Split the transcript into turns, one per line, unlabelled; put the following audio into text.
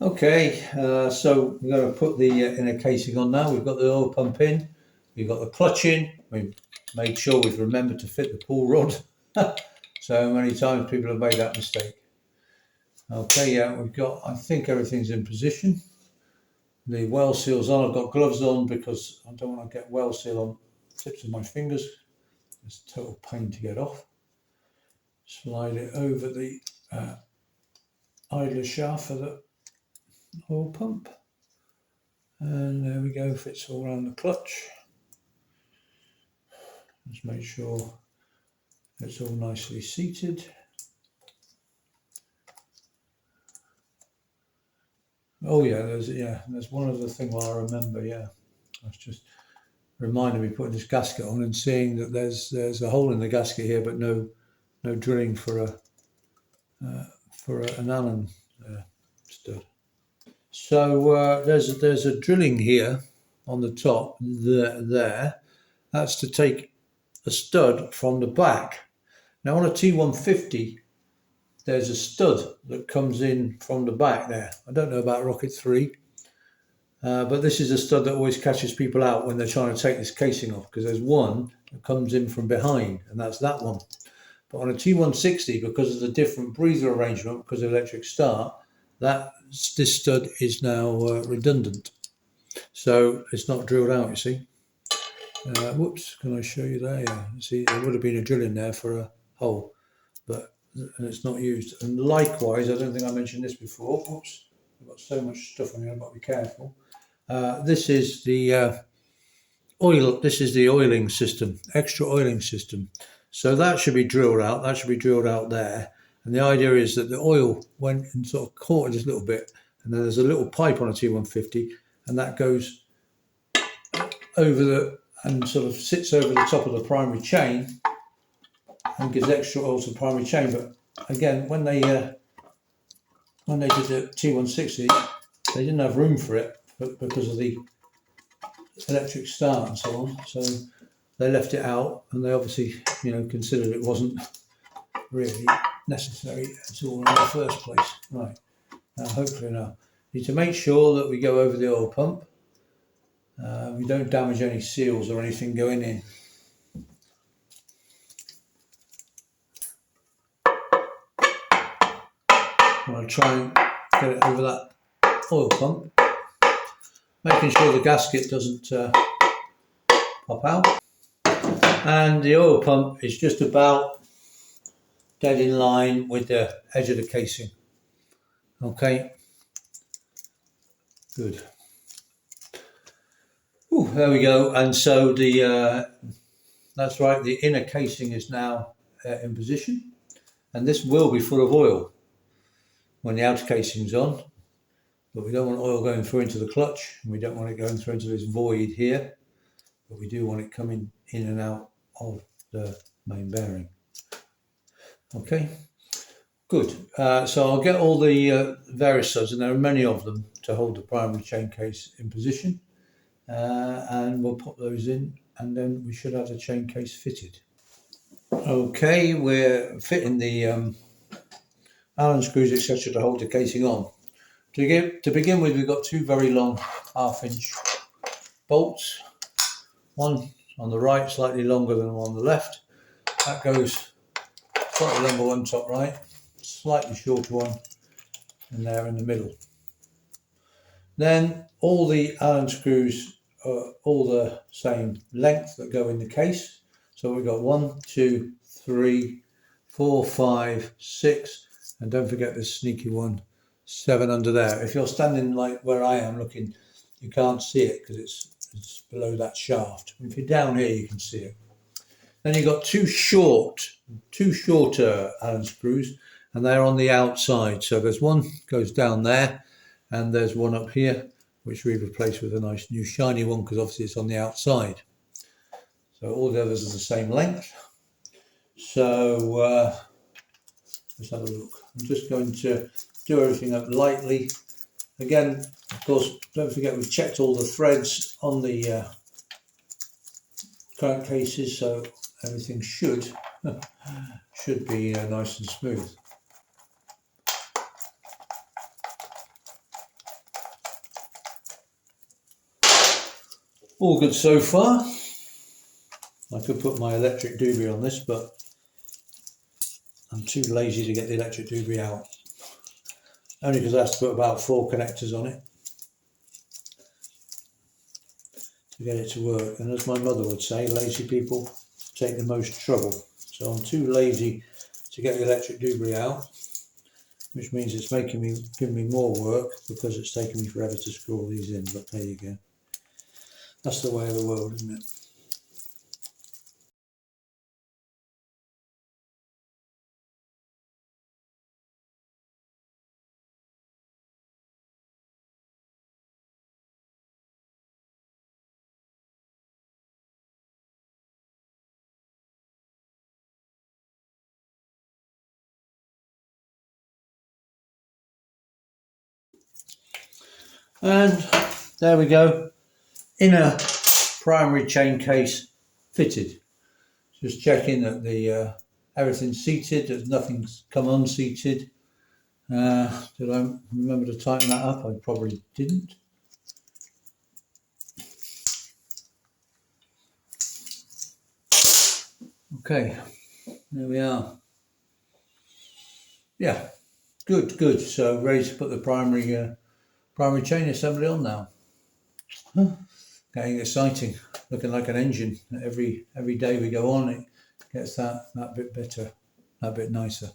Okay, so we're going to put the inner casing on now. We've got the oil pump in, we've got the clutch in, we've made sure we've remembered to fit the pull rod. So many times people have made that mistake. Okay, yeah, we've got, I think everything's in position. The well seal's on. I've got gloves on because I don't want to get well seal on the tips of my fingers. It's a total pain to get off. Slide it over the idler shaft for the oil pump. And there we go, fits all around the clutch. Just make sure it's all nicely seated. Oh yeah, there's one other thing while I remember, that's just reminded me putting this gasket on and seeing that there's a hole in the gasket here, but no drilling for an Allen stud. So there's a drilling here on the top there. That's to take a stud from the back. Now on a T150, there's a stud that comes in from the back there. I don't know about Rocket 3, but this is a stud that always catches people out when they're trying to take this casing off, because there's one that comes in from behind, and that's that one. But on a T160, because of the different breather arrangement, because of electric start, this stud is now redundant. So it's not drilled out, you see. Whoops, can I show you there? Yeah, see, there would have been a drill in there for a hole, and it's not used. And likewise, I don't think I mentioned this before. Oops, I've got so much stuff on here, I've got to be careful. This is the oiling system, extra oiling system. So that should be drilled out. That should be drilled out there. And the idea is that the oil went and sort of caught this little bit, and then there's a little pipe on a T150, and that goes over and sort of sits over the top of the primary chain and gives extra oil to the primary chain. But again, when they did the T160, they didn't have room for it because of the electric start and so on. So they left it out, and they obviously, considered it wasn't really necessary at all in the first place. Right, now hopefully now. Need to make sure that we go over the oil pump. We don't damage any seals or anything going in. I'll try and get it over that oil pump, making sure the gasket doesn't pop out. And the oil pump is just about dead in line with the edge of the casing. Okay, good. Ooh, there we go. And so that's right, the inner casing is now in position, and this will be full of oil when the outer casing's on, but we don't want oil going through into the clutch, and we don't want it going through into this void here, but we do want it coming in and out of the main bearing. Okay, good. So I'll get all the various studs, and there are many of them, to hold the primary chain case in position, and we'll pop those in, and then we should have the chain case fitted. Okay, we're fitting the Allen screws, etc., to hold the casing on. To begin with, we've got two very long 1/2-inch bolts. One on the right, slightly longer than the one on the left. That goes slightly longer one top right, slightly shorter one, and there in the middle. Then all the Allen screws are all the same length that go in the case. So we've got 1, 2, 3, 4, 5, 6, and don't forget this sneaky one, 7 under there. If you're standing like where I am looking, you can't see it because it's below that shaft. If you're down here, you can see it. Then you've got two shorter Allen screws, and they're on the outside. So there's one goes down there, and there's one up here, which we've replaced with a nice new shiny one because obviously it's on the outside. So all the others are the same length. So let's have a look. I'm just going to do everything up lightly. Again, of course, don't forget we've checked all the threads on the crankcases, so everything should be nice and smooth. All good so far. I could put my electric doobie on this, but I'm too lazy to get the electric doobie out. Only because I have to put about 4 connectors on it to get it to work. And as my mother would say, lazy people take the most trouble. So I'm too lazy to get the electric doobie out, which means it's giving me more work because it's taking me forever to screw all these in. But there you go. That's the way of the world, isn't it? And there we go. Inner primary chain case fitted. Just checking that the everything's seated, that nothing's come unseated. Did I remember to tighten that up? I probably didn't. Okay, there we are. Yeah, good. So ready to put the primary chain assembly on now. Getting exciting, looking like an engine. Every day we go on, it gets that bit better, that bit nicer.